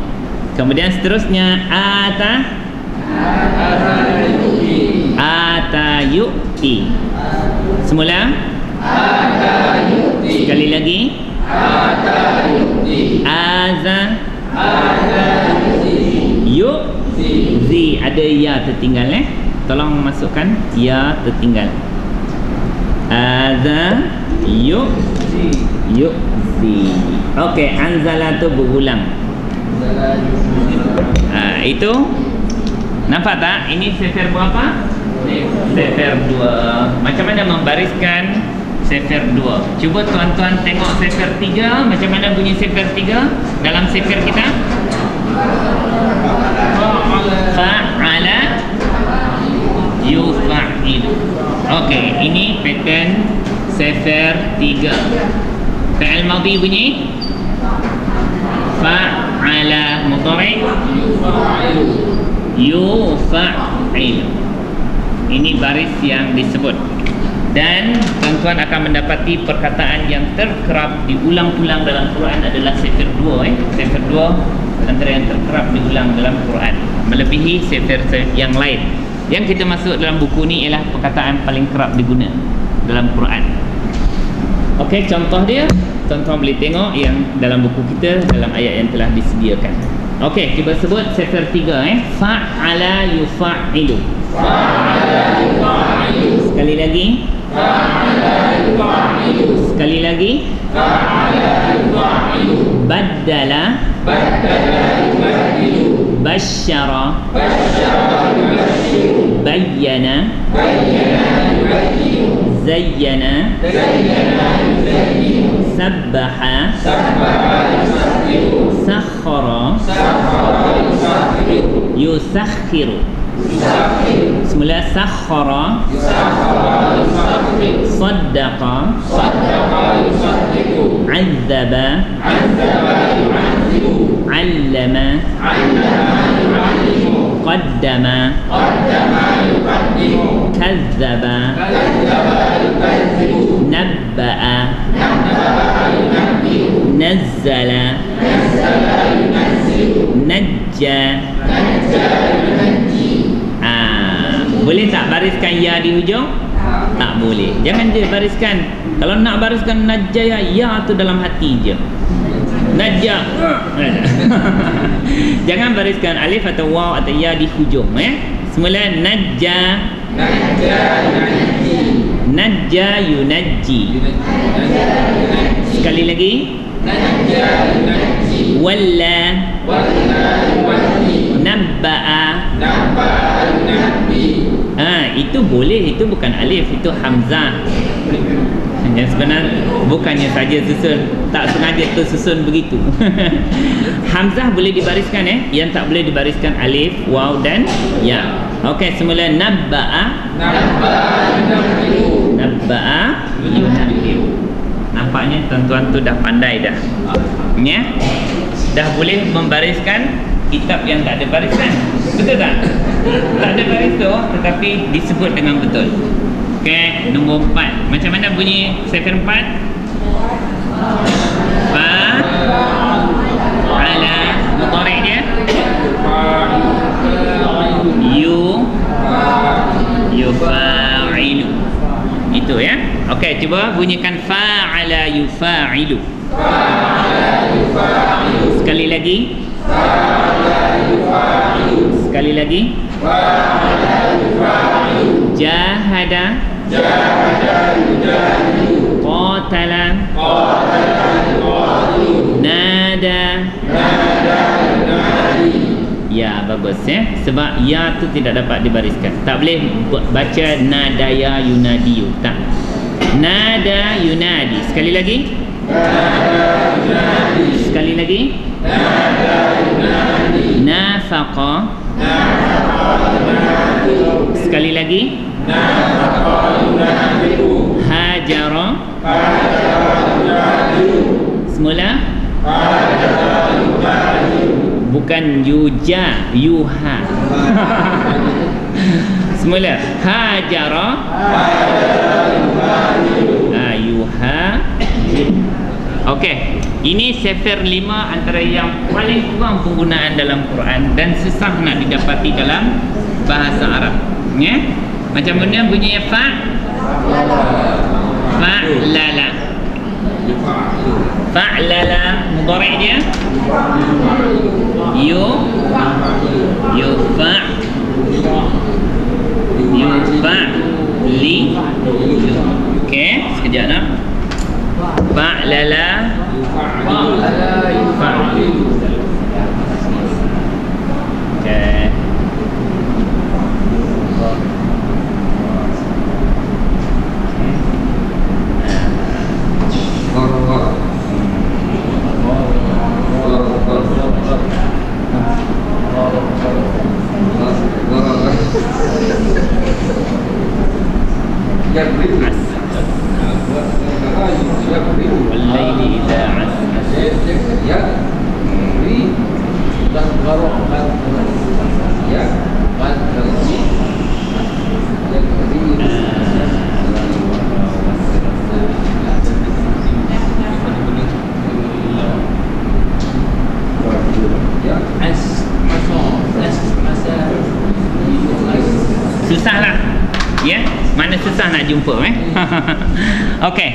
Kemudian seterusnya ata yu'ti. Semula sekali lagi. Aza yu'zi. Ada ya tertinggal tolong masukkan ya tertinggal. Aza yu'zi. Okey, anzala tu berulang. Itu nampak tak? Ini sefer berapa? Sefer 2. Macam mana membariskan sefer 2? Cuba tuan-tuan tengok sefer 3. Macam mana bunyi sefer 3 dalam sefer kita? Fa'ala yufa'ilu. Okey, ini pattern sefer 3. Fi'il madhi bunyi fa fa'ala mudhari' yufa'ilu. Ini baris yang disebut. Dan tuan-tuan akan mendapati perkataan yang terkerap diulang-ulang dalam Quran adalah sefer 2. Sefer 2 antara yang terkerap diulang dalam Quran, melebihi sefer yang lain. Yang kita masuk dalam buku ni ialah perkataan paling kerap diguna dalam Quran. Okey, contoh dia, tuan-tuan boleh tengok yang dalam buku kita, dalam ayat yang telah disediakan. Okey, kita sebut sefer 3 fa'ala yufa'ilu. Sekali lagi. Sekali lagi. Baddala. Basyara. Bayyana. Zayyana. Sabbaha. Sakhara. Yusakhiru. Semula sakhara, saddaqa, azzaba, allama, qaddama, kazzaba, nabba'a, nazzala, najja. Boleh tak bariskan ya di hujung? Tak boleh. Jangan je bariskan. Kalau nak bariskan najja, ya tu dalam hati je. Najja. Jangan bariskan alif atau waw atau ya di hujung. Semula najja. Najja yunajji. Sekali lagi. Walla. Nabba'a. Itu boleh, itu bukan alif, itu hamzah. Yang sebenarnya bukannya saja susun, tak sengaja tersusun begitu. Hamzah boleh dibariskan yang tak boleh dibariskan alif, waw dan ya. Okey, semula nabba'a. Nabba'a yunabbi'u. Nampaknya tuan-tuan tu dah pandai dah. Ya? Dah boleh membariskan kitab yang tak ada barisan. Betul tak? Tak ada baris tu, tetapi disebut dengan betul. Okey, nombor 4. Macam mana bunyi sefer 4? Fa'ala mudhari' dia yufa'ilu. Itu ya. Okey, cuba bunyikan fa'ala yufa'ilu. Sekali lagi. Sekali lagi. Jahada. Qatala. Nada. Ya, bagus sebab ya tu tidak dapat dibariskan. Tak boleh baca nadaya yunadiyu. Tak. Nada yunadi. Sekali lagi. Sekali lagi. Nafaqa. Sekali lagi. Hajara. Semula. Bukan yuja, yuha. Semula. Hajara. Yuha. Okey, ini sefer 5 antara yang paling kurang penggunaan dalam Quran dan susah nak didapati dalam bahasa Arab. Ya? Macam mana bunyinya fa'lala. Fa'lala mudhari' dia yufa'li. Okey, sekejap nak. Fa'lala yufa'li. Okey. والليل إذا عسعس Susahlah. Ya, mana susah nak jumpa Okey.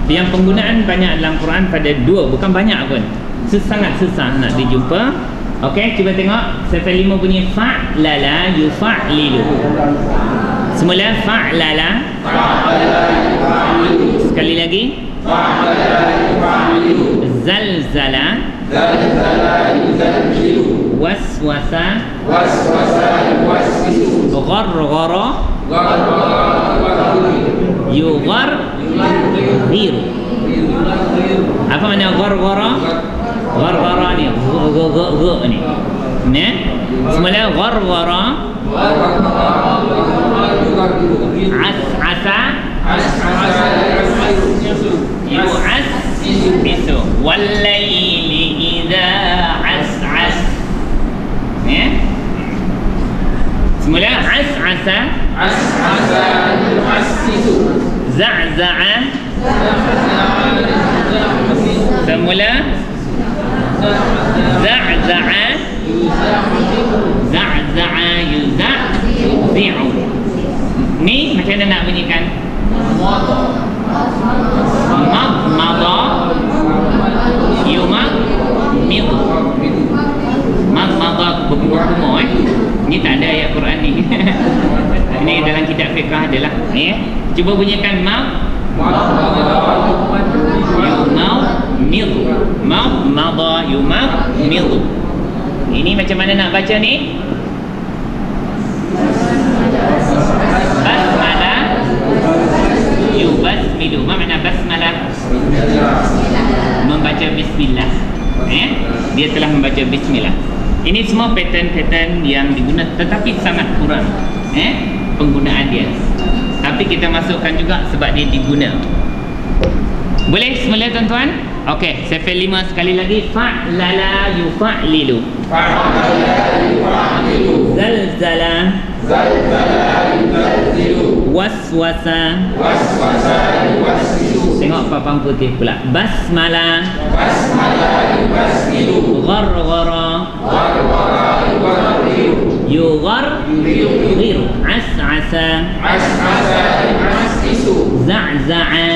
Yang penggunaan banyak dalam Quran pada dua, bukan banyak pun. Sangat susah nak dijumpa. Okey, cuba tengok. Sifat 5 bunyi fa'lala yufa'lilu. Semula fa'lala. Sekali lagi. Zalzala. Waswasa. Gharghara. Yugharghiru. Apa makna gharghara? Gharghara ni ni. Nah, semula gharghara. As'asa. Yu'as itu. Wal-laili idza as'as. Ya. Semula as'asa. Za'za'a. Semula za'za'a. Za'za'a yuza'zi'u. Ni macam mana nak bunyikan? Madmada yumadmidu. Madmada berkumur-kumur Ni tak ada ayat Quran ni. Ini dalam kitab fiqh adalah ni Cuba bunyikan yumadmidu. Madmada yumadmidu. Ini macam mana nak baca ni? Basmalah yubasmidu. Apa makna basmalah? Membaca bismillah. Dia telah membaca bismillah. Ini semua pattern-pattern yang digunakan, tetapi sangat kurang penggunaan dia. Tapi kita masukkan juga sebab dia diguna. Boleh semula tuan-tuan? Okey, sifat 5 sekali lagi. Fa'lala yufa'lilu. Zalzala. Waswasa. Tengok papan putih pula. Basmala. Gharghara. Yugharghiru. As'asa. Za'za'a.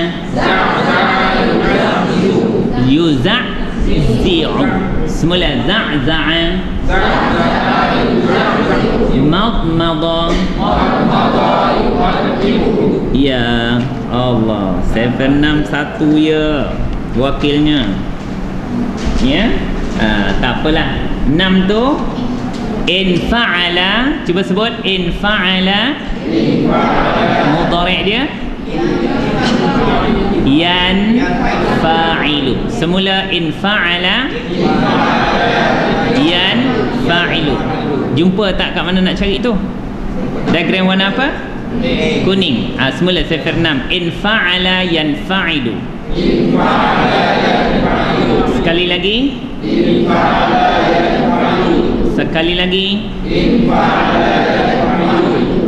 Yuza'zi'u. Semula za'za'a. Madmada. Ya Allah, 761 ya wakilnya. Ya, tak apalah. 6 tu infa'ala. Cuba sebut infa'ala. Mudhari' dia yanfa'ilu. Semula infa'ala yanfa'ilu. Jumpa tak kat mana nak cari tu? Diagram warna apa? Kuning. Semula sifar 6. Infa'ala yanfa'ilu. Sekali lagi. Sekali lagi.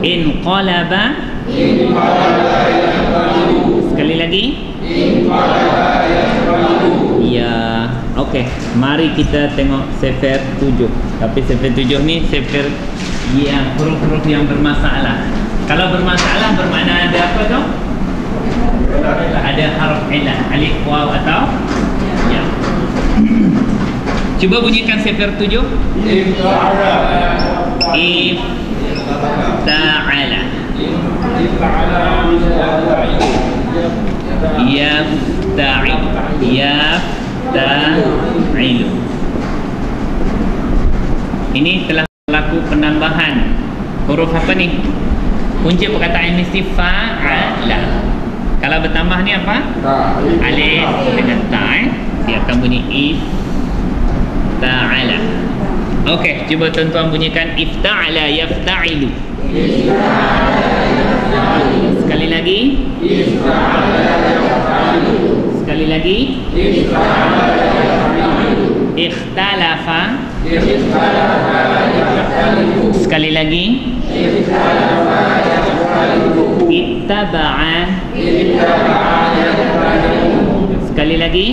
Inqalaba. Sekali lagi. Ya, okey. Mari kita tengok sifar 7. Tapi sifar 7 ni sifar yang huruf-huruf yang bermasalah. Kalau bermasalah bermakna ada apa tu? Ada harf ilah, alif, waw atau ya. Cuba bunyikan sifar 7. Ifta'ala. Yafta'ilu. Ini telah berlaku penambahan huruf apa ni? Kunci perkataan mesti fa'ala. Kalau bertambah ni apa? Alif dengan ta. Dia akan bunyi ifta'ala. Okey, cuba tuan-tuan bunyikan ifta'ala yafta'ilu. Sekali lagi. Sekali lagi. Ikhtalafa. Sekali lagi. Ittaba'a. Sekali lagi.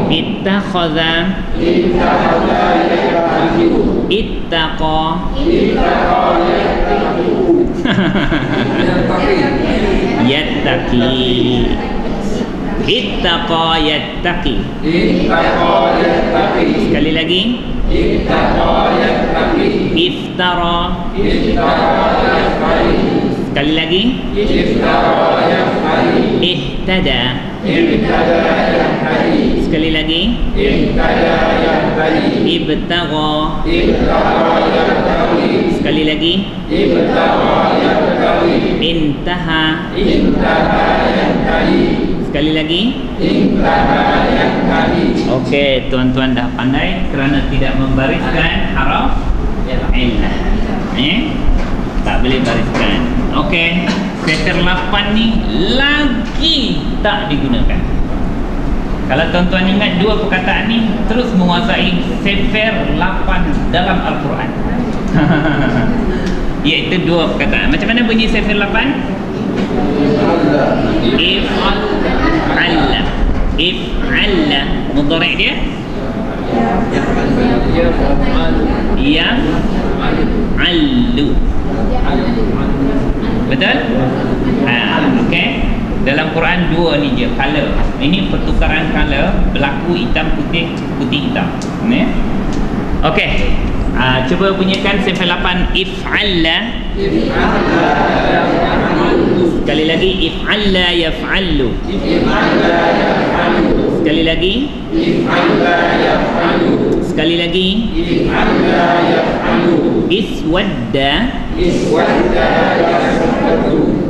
Ittakhadha. Ittaqa. Yattaqi. Ittaqa yattaqi. Sekali lagi. Iftara. Sekali lagi. Ihtada. Sekali lagi. Ibtagha. Sekali lagi. Intaha. Sekali lagi. Okey, tuan-tuan dah pandai kerana tidak membariskan haraf illah. Tak boleh bariskan. Okey, sefer 8 ni lagi tak digunakan. Kalau tuan-tuan ingat dua perkataan ni terus menguasai sefer 8 dalam Al-Quran. Iaitu dua perkataan. Macam mana bunyi sefer 8? If'alla. If'alla. Mudhari' dia? Yaf'allu. Betul? Okey. Dalam Quran dua ni je color. Ini pertukaran color, berlaku hitam putih, putih hitam. Ni. Okey. Cuba bunyikan sefer 8 if'alla. Sekali lagi if'alla yaf'allu. Sekali lagi sekali lagi iswadda.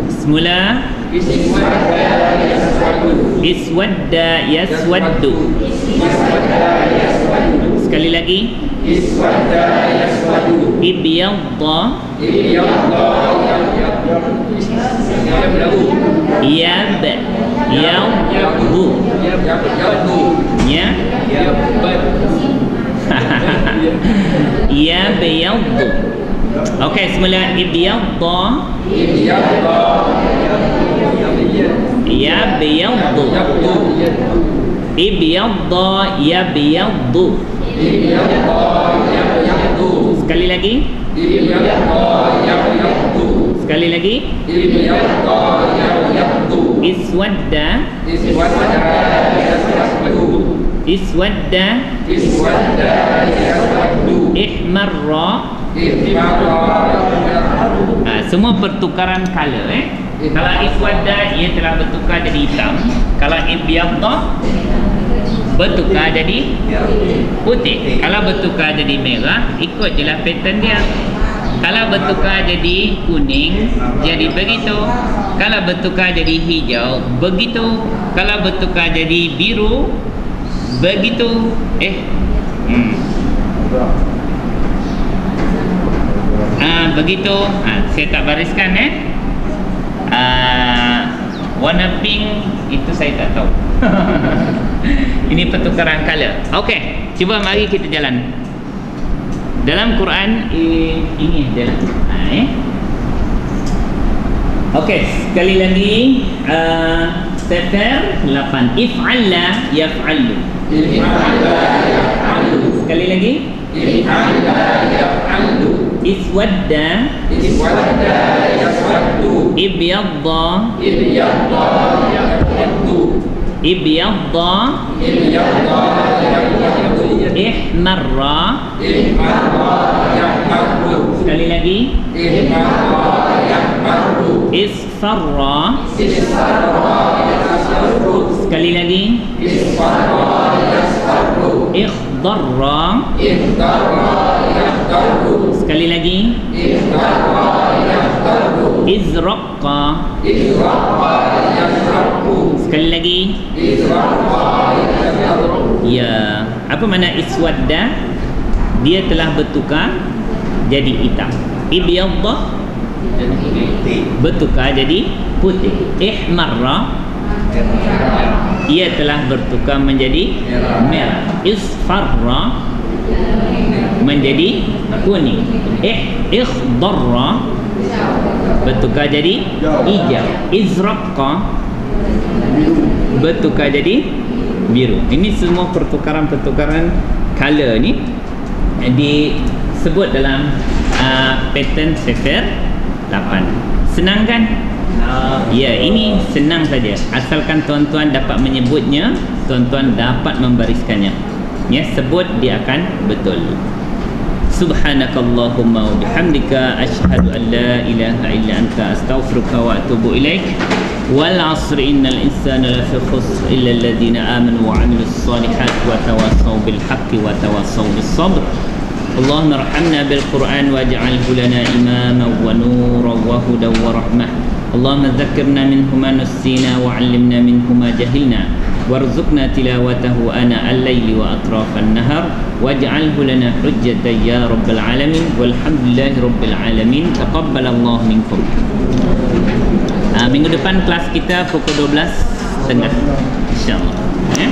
Semula iswadda yaswaddu. Sekali lagi ibyadda. Yab yabdu. Ya yabyaddu. Okey, semula ibyadda yabyaddu. Ibyadda yabyaddu. Sekali lagi. Sekali lagi. Iswadda. Iswadda. Ihmarra. Semua pertukaran color. Kalau iswadda ia telah bertukar jadi hitam. Kalau ibyadda bertukar jadi putih. Kalau bertukar jadi merah, ikut je lah pattern dia. Kalau bertukar jadi kuning, jadi begitu. Kalau bertukar jadi hijau, begitu. Kalau bertukar jadi biru, begitu. Begitu. Saya tak bariskan warna pink itu saya tak tahu. Ini pertukaran color. Okey, cuba mari kita jalan. Dalam Quran ini jalan. Okey, sekali lagi sefer 8 if'alla yaf'allu. Sekali lagi if'alla yaf'allu. Iswadda yaswaddu. Ibyadda yabyaddu. Ibyadda ihmarra. Sekali lagi isfarra. Sekali lagi ikhdarra. Sekali lagi izraqqa. Sekali lagi ya. Apa makna iswadda? Dia telah bertukar jadi hitam. Ibyadda bertukar jadi putih. Ihmarra ia telah bertukar menjadi merah. Isfarra menjadi kuning. Ikhdarra bertukar jadi hijau. Izraqqa bertukar jadi biru. Ini semua pertukaran-pertukaran color ni disebut dalam pattern Sefer 8. Senang kan? Ya, ini senang saja. Asalkan tuan-tuan dapat menyebutnya, tuan-tuan dapat membariskannya. Ya, sebut dia akan betul. Subhanakallahumma wa bihamdika asyhadu an la ilaha illa anta astaghfiruka wa atubu ilaik. Wal 'asri innal insana lafi khusr illa alladhina amanu wa 'amilus solihati wa tawassaw bil haqqi wa tawassaw bis sabr. Allahumma arhamna bil Qur'an waj'alhu lana imaman wa nuran wa hudan wa rahmah. Allahumma dzakkirna minhu ma nassina wa 'allimna minhu ma jahilna warzuqna tilawatahu ana al-laili wa atrafan nahar waj'alhu lana hujjatan ya rabbal alamin walhamdulillahi rabbil alamin. Taqabbalallahu minkum. Minggu depan kelas kita pukul 12.30 insyaallah, ya.